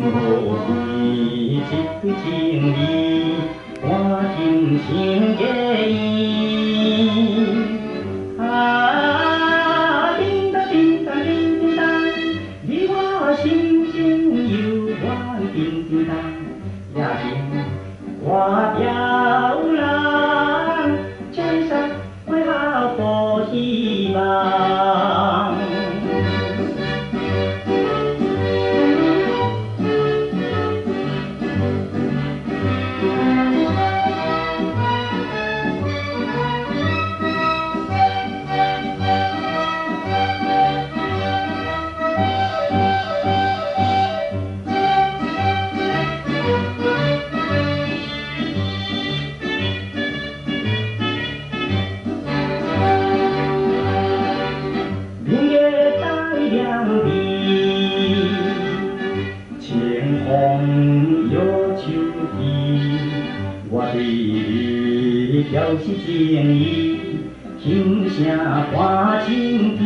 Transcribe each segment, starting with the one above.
无边一对情侣，换今生结义。啊，叮当叮当叮叮当，你我心情犹原叮叮当，夜情花飘人，千山为好保希望。明月带亮地，清风摇秋啼。我对你表示情意，轻声看情天。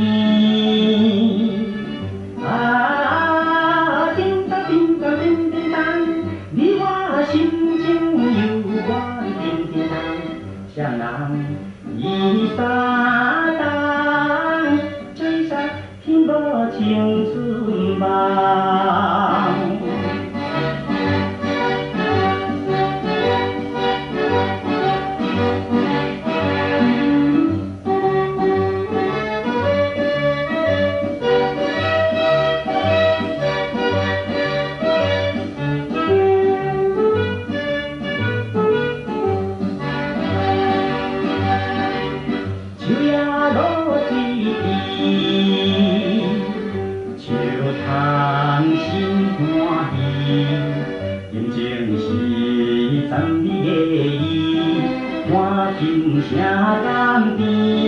啊，叮当叮当叮叮当，你我心情犹原叮叮当，双人依沙当。听无青春梦。秋夜落水滴，笑谈心欢喜。人情是赞美的意，看今声甘甜。